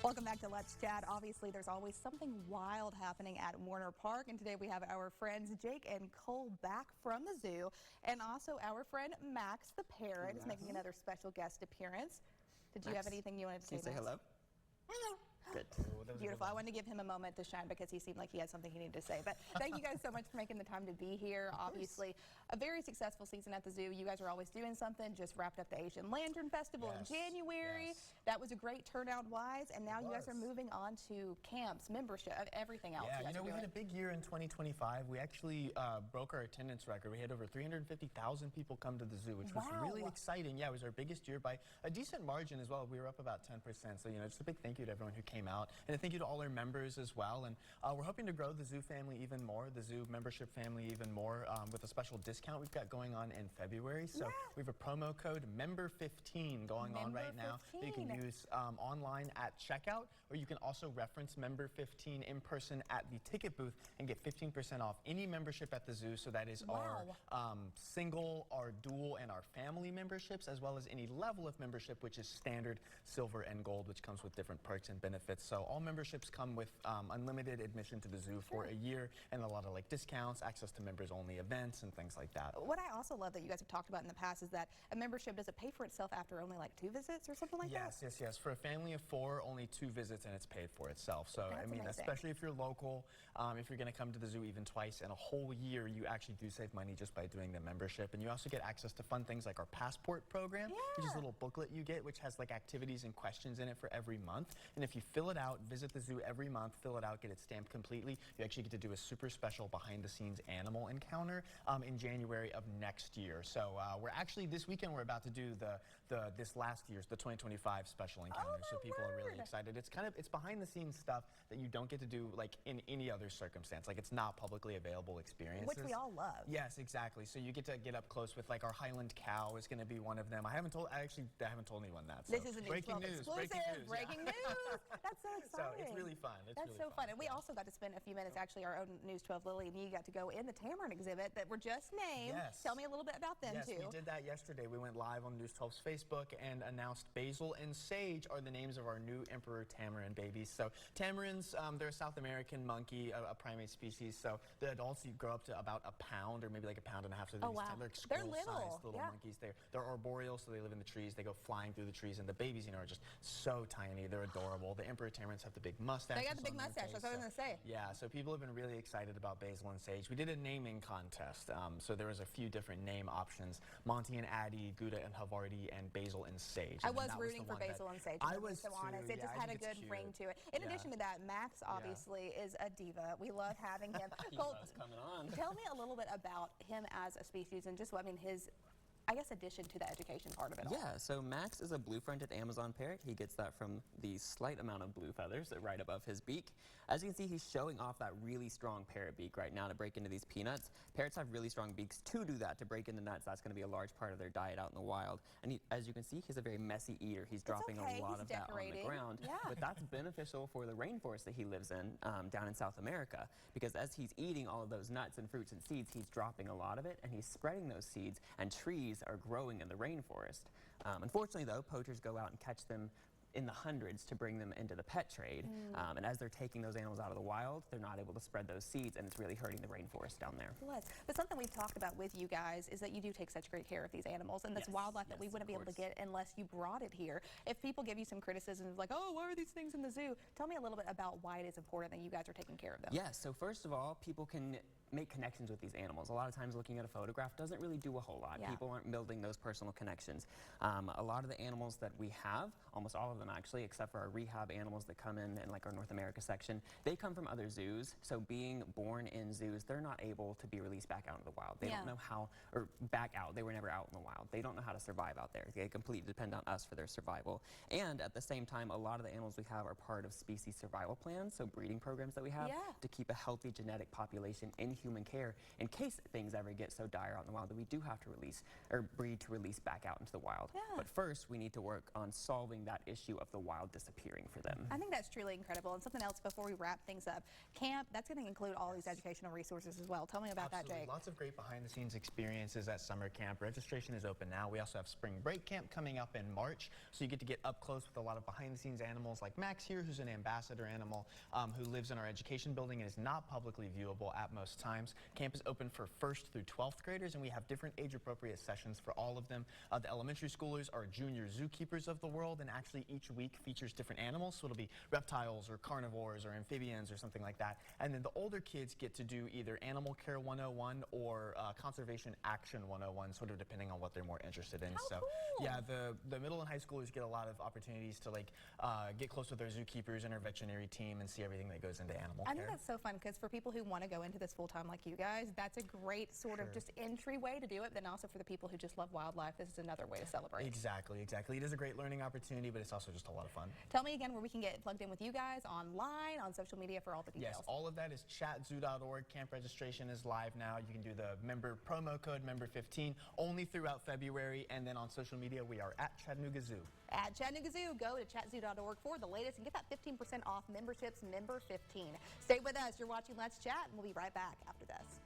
Welcome back to Let's Chat. Obviously, there's always something wild happening at Warner Park, and today we have our friends Jake and Cole back from the zoo, and also our friend Max the parrot is making another special guest appearance. Did you have anything you wanted to say? Can you say hello? Hello. Good. Beautiful. I wanted to give him a moment to shine because he seemed like he had something he needed to say. But thank you guys so much for making the time to be here. Obviously, a very successful season at the zoo. You guys are always doing something. Just wrapped up the Asian Lantern Festival in January. That was a great turnout wise. And now you guys are moving on to camps, membership, everything else. Yeah, we had a big year in 2025. We actually broke our attendance record. We had over 350,000 people come to the zoo, which was really exciting. Yeah, it was our biggest year by a decent margin as well. We were up about 10%. So, just a big thank you to everyone who came out. And a thank you to all our members as well. And we're hoping to grow the zoo family even more, the zoo membership family even more, with a special discount we've got going on in February. So we have a promo code MEMBER15 going on right now that you can use online at checkout, or you can also reference MEMBER15 in person at the ticket booth and get 15% off any membership at the zoo. So that is our single, our dual, and our family memberships, as well as any level of membership, which is standard, silver, and gold, which comes with different perks and benefits. So all memberships come with unlimited admission to the zoo for a year, and a lot of discounts, access to members-only events, and things like that. What I also love that you guys have talked about in the past is that a membership, does it pay for itself after only like 2 visits or something like that? Yes. For a family of 4, only 2 visits, and it's paid for itself. So I mean, especially if you're local, if you're going to come to the zoo even twice in a whole year, you actually do save money just by doing the membership. And you also get access to fun things like our passport program, which is a little booklet you get, which has activities and questions in it for every month. And if you fill it out, visit the zoo every month, fill it out, get it stamped completely, you actually get to do a super special behind-the-scenes animal encounter in January of next year. So we're actually, this weekend, we're about to do this last year's, the 2025 special encounter. So people are really excited. It's behind-the-scenes stuff that you don't get to do in any other circumstance. It's not publicly available experiences. Which we all love. Yes, exactly. So you get to get up close with our Highland cow is going to be one of them. I haven't told anyone that. So. This is a breaking news. Exclusive. Breaking news. That's so exciting. So it's really fun. That's so fun. And we also got to spend a few minutes, actually, our own News 12 Lily and you got to go in the tamarin exhibit that were just named. Yes. Tell me a little bit about them, too. Yes, we did that yesterday. We went live on News 12's Facebook and announced Basil and Sage are the names of our new Emperor tamarin babies. So tamarins, they're a South American monkey, a primate species. So the adults, you grow up to about a pound or maybe like a pound and a half. So they're little monkeys. They're arboreal, so they live in the trees. They go flying through the trees, and the babies, are just so tiny. They're adorable. The Emperor tamarins have the big mustache. They got the big mustache. That's what I was going to say. Yeah, so people have been really excited about Basil and Sage. We did a naming contest, so there was a few different name options: Monty and Addie, Gouda and Havarti, and Basil and Sage. I was rooting for Basil and Sage. I was so honest. It just had a good ring to it. In addition to that, Max obviously is a diva. We love having him. Cole, coming on. Tell me a little bit about him as a species and just his addition to the education part of it all. Yeah, so Max is a blue-fronted Amazon parrot. He gets that from the slight amount of blue feathers right above his beak. As you can see, he's showing off that really strong parrot beak right now to break into these peanuts. Parrots have really strong beaks to do that, to break into nuts. That's going to be a large part of their diet out in the wild. And as you can see, he's a very messy eater. He's dropping a lot of that on the ground. But that's beneficial for the rainforest that he lives in down in South America, because as he's eating all of those nuts and fruits and seeds, he's dropping a lot of it, and he's spreading those seeds, and trees are growing in the rainforest. Unfortunately, though, poachers go out and catch them in the hundreds to bring them into the pet trade. And as they're taking those animals out of the wild, they're not able to spread those seeds, and it's really hurting the rainforest down there. But something we've talked about with you guys is that you do take such great care of these animals, and this wildlife that we wouldn't be able to get unless you brought it here. If people give you some criticisms like, oh, why are these things in the zoo? Tell me a little bit about why it is important that you guys are taking care of them. Yes, so first of all, people can make connections with these animals. A lot of times looking at a photograph doesn't really do a whole lot. People aren't building those personal connections. A lot of the animals that we have, almost all of them actually, except for our rehab animals that come in our North America section, they come from other zoos. So being born in zoos, they're not able to be released back out into the wild. They don't know how, or back out. They were never out in the wild. They don't know how to survive out there. They completely depend on us for their survival. And at the same time, a lot of the animals we have are part of species survival plans, so breeding programs that we have to keep a healthy genetic population in human care in case things ever get so dire out in the wild that we do have to release or breed to release back out into the wild. But first, we need to work on solving that issue issue of the wild disappearing for them. I think that's truly incredible. And something else before we wrap things up, camp, that's going to include all these educational resources as well. Tell me about that, Jake. Lots of great behind-the-scenes experiences at summer camp. Registration is open now. We also have spring break camp coming up in March, so you get to get up close with a lot of behind-the-scenes animals like Max here, who's an ambassador animal who lives in our education building and is not publicly viewable at most times. Camp is open for 1st through 12th graders, and we have different age-appropriate sessions for all of them. The elementary schoolers are junior zookeepers of the world, and actually each week features different animals, so it'll be reptiles or carnivores or amphibians or something like that. And then the older kids get to do either Animal Care 101 or Conservation Action 101, sort of depending on what they're more interested in. How so cool. yeah, the middle and high schoolers get a lot of opportunities to get close with their zookeepers and our veterinary team and see everything that goes into animal care. I think that's so fun because for people who want to go into this full time like you guys, that's a great sort of just entryway to do it. Then also for the people who just love wildlife, this is another way to celebrate. Exactly. It is a great learning opportunity, but it's also just a lot of fun. Tell me again where we can get plugged in with you guys online, on social media for all the details. Yes, all of that is chatzoo.org. Camp registration is live now. You can do the member promo code, member15, only throughout February. And then on social media, we are at Chattanooga Zoo. At Chattanooga Zoo, go to chatzoo.org for the latest and get that 15% off memberships, member15. Stay with us. You're watching Let's Chat, and we'll be right back after this.